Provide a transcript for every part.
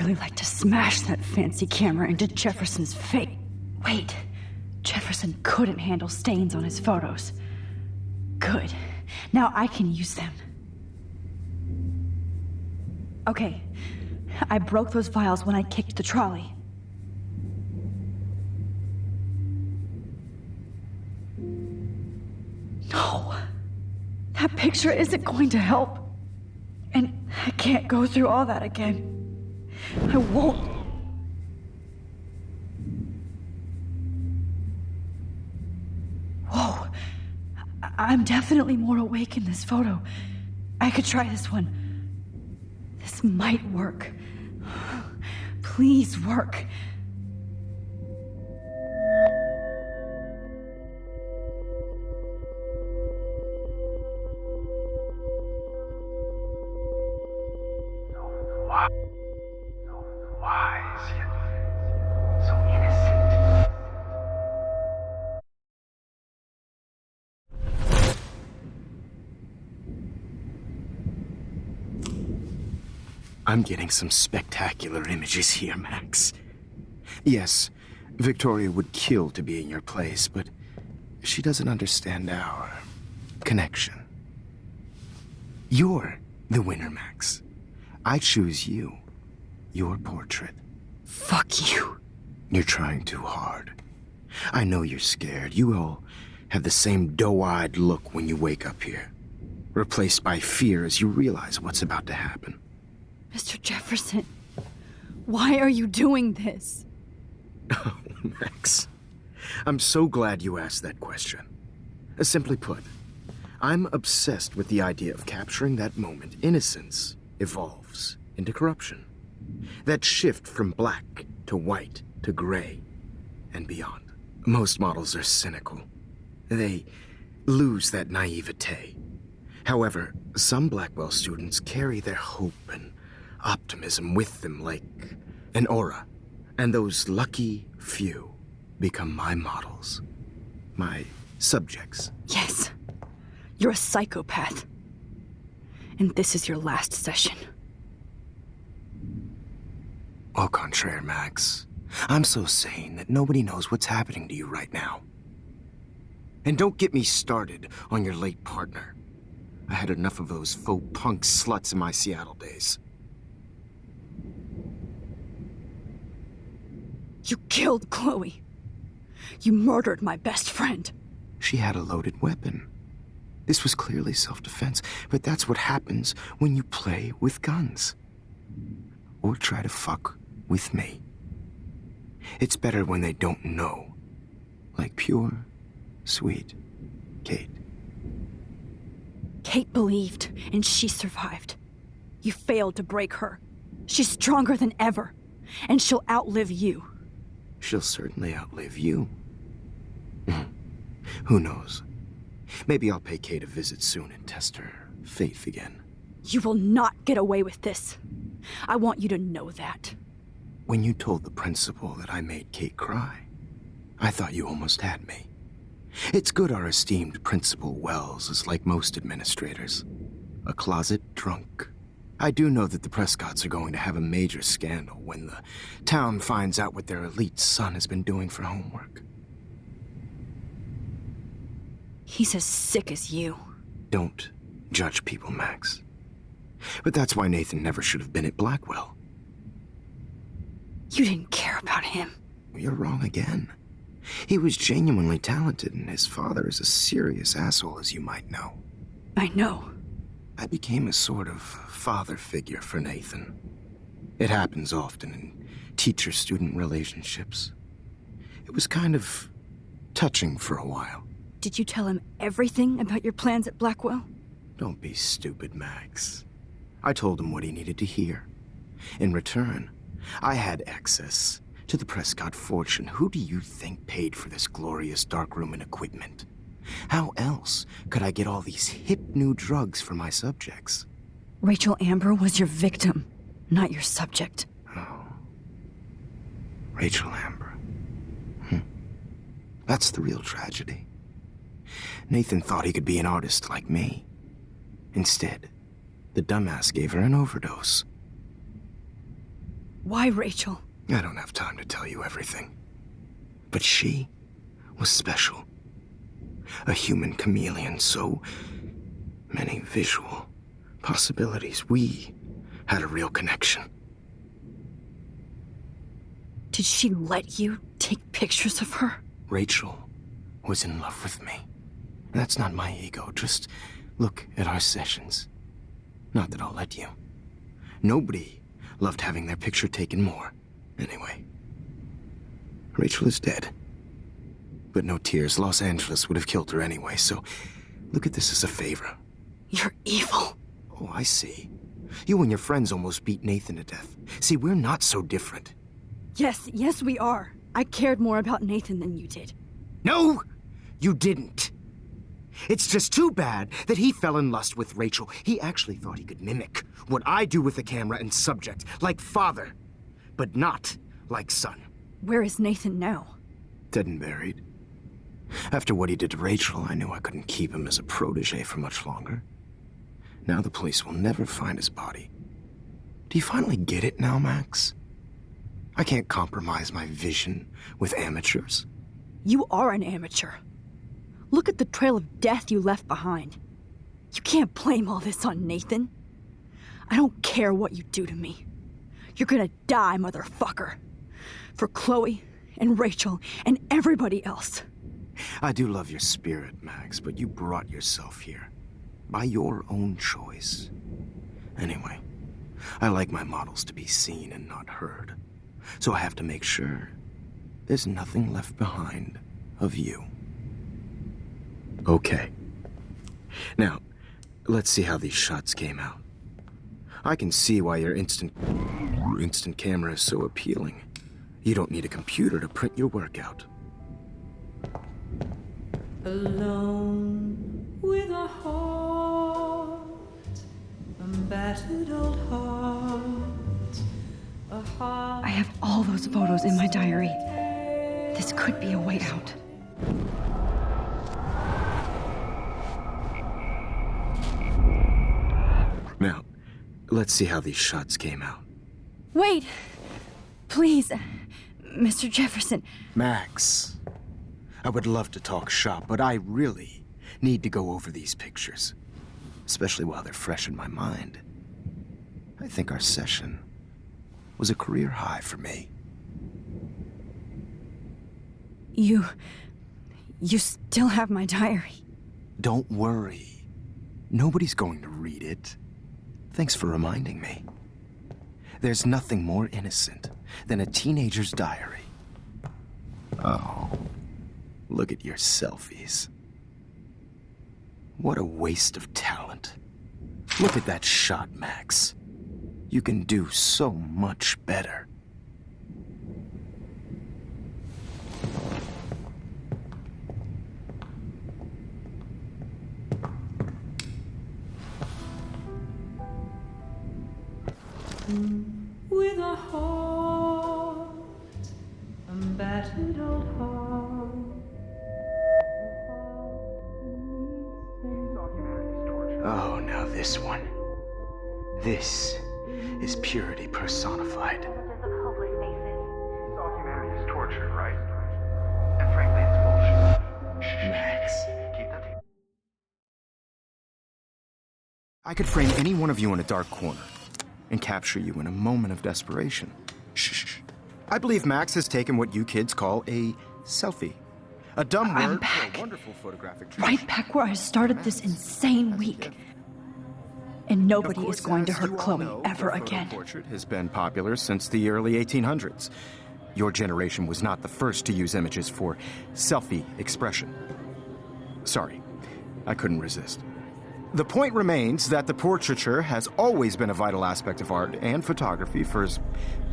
really like to smash that fancy camera into Jefferson's face. Wait, Jefferson couldn't handle stains on his photos. Good. Now I can use them. Okay, I broke those files when I kicked the trolley. No, that picture isn't going to help. And I can't go through all that again. I won't. Whoa, I'm definitely more awake in this photo. I could try this one. This might work. Please work. I'm getting some spectacular images here, Max. Yes, Victoria would kill to be in your place, but she doesn't understand our connection. You're the winner, Max. I choose you. Your portrait. Fuck you. You're trying too hard. I know you're scared. You all have the same doe-eyed look when you wake up here, replaced by fear as you realize what's about to happen. Mr. Jefferson, why are you doing this? Oh, Max. I'm so glad you asked that question. Simply put, I'm obsessed with the idea of capturing that moment innocence evolves into corruption. That shift from black to white to gray and beyond. Most models are cynical. They lose that naivete. However, some Blackwell students carry their hope and optimism with them like an aura, and those lucky few become my models, my subjects. Yes, you're a psychopath. And this is your last session. Au contraire, Max. I'm so sane that nobody knows what's happening to you right now. And don't get me started on your late partner. I had enough of those faux punk sluts in my Seattle days. You killed Chloe. You murdered my best friend. She had a loaded weapon. This was clearly self-defense, but that's what happens when you play with guns. Or try to fuck with me. It's better when they don't know. Like pure, sweet Kate. Kate believed, and she survived. You failed to break her. She's stronger than ever, and she'll outlive you. She'll certainly outlive you. Who knows? Maybe I'll pay Kate a visit soon and test her faith again. You will not get away with this. I want you to know that. When you told the principal that I made Kate cry, I thought you almost had me. It's good our esteemed Principal Wells is like most administrators. A closet drunk. I do know that the Prescotts are going to have a major scandal when the town finds out what their elite son has been doing for homework. He's as sick as you. Don't judge people, Max. But that's why Nathan never should have been at Blackwell. You didn't care about him. You're wrong again. He was genuinely talented, and his father is a serious asshole, as you might know. I know. I became a sort of father figure for Nathan. It happens often in teacher-student relationships. It was kind of touching for a while. Did you tell him everything about your plans at Blackwell? Don't be stupid, Max. I told him what he needed to hear. In return, I had access to the Prescott fortune. Who do you think paid for this glorious darkroom and equipment? How else could I get all these hip new drugs for my subjects? Rachel Amber was your victim, not your subject. Oh. Rachel Amber. That's the real tragedy. Nathan thought he could be an artist like me. Instead, the dumbass gave her an overdose. Why Rachel? I don't have time to tell you everything. But she was special. A human chameleon, so many visual possibilities. We had a real connection. Did she let you take pictures of her? Rachel was in love with me. That's not my ego. Just look at our sessions. Not that I'll let you. Nobody loved having their picture taken more. Anyway, Rachel is dead. But no tears. Los Angeles would have killed her anyway, so look at this as a favor. You're evil. Oh, I see. You and your friends almost beat Nathan to death. See, we're not so different. Yes, we are. I cared more about Nathan than you did. No, you didn't. It's just too bad that he fell in lust with Rachel. He actually thought he could mimic what I do with the camera and subject, like father, but not like son. Where is Nathan now? Dead and buried. After what he did to Rachel, I knew I couldn't keep him as a protege for much longer. Now the police will never find his body. Do you finally get it now, Max? I can't compromise my vision with amateurs. You are an amateur. Look at the trail of death you left behind. You can't blame all this on Nathan. I don't care what you do to me. You're gonna die, motherfucker. For Chloe and Rachel and everybody else. I do love your spirit, Max, but you brought yourself here. By your own choice. Anyway, I like my models to be seen and not heard. So I have to make sure there's nothing left behind of you. Okay. Now, let's see how these shots came out. I can see why your instant camera is so appealing. You don't need a computer to print your work out. Alone with a heart, a battered old heart, a heart. I have all those photos in my diary. This could be a way out. Now, let's see how these shots came out. Wait! Please, Mr. Jefferson. Max, I would love to talk shop, but I really need to go over these pictures. Especially while they're fresh in my mind. I think our session was a career high for me. You still have my diary. Don't worry. Nobody's going to read it. Thanks for reminding me. There's nothing more innocent than a teenager's diary. Oh, look at your selfies. What a waste of talent. Look at that shot, Max. You can do so much better. With a heart, a battered old heart. Oh, now this one. This is purity personified. Of hopeless faces. All humanity is torture, right? And frankly, it's bullshit. Max. Keep that. I could frame any one of you in a dark corner and capture you in a moment of desperation. Shh. I believe Max has taken what you kids call a selfie. A dumb I'm word back. for a wonderful photographic Right back where I started this insane week. And nobody is going to hurt Chloe ever again. Portrait has been popular since the early 1800s. Your generation was not the first to use images for selfie expression. Sorry, I couldn't resist. The point remains that the portraiture has always been a vital aspect of art and photography for as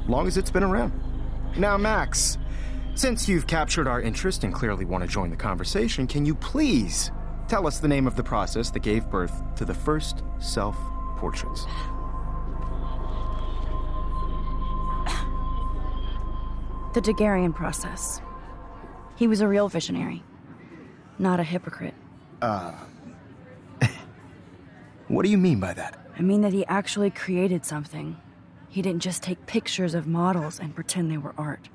long as it's been around. Now, Max, since you've captured our interest and clearly want to join the conversation, can you please tell us the name of the process that gave birth to the first self-portraits? The Daguerrean process. He was a real visionary, not a hypocrite. What do you mean by that? I mean that he actually created something. He didn't just take pictures of models and pretend they were art.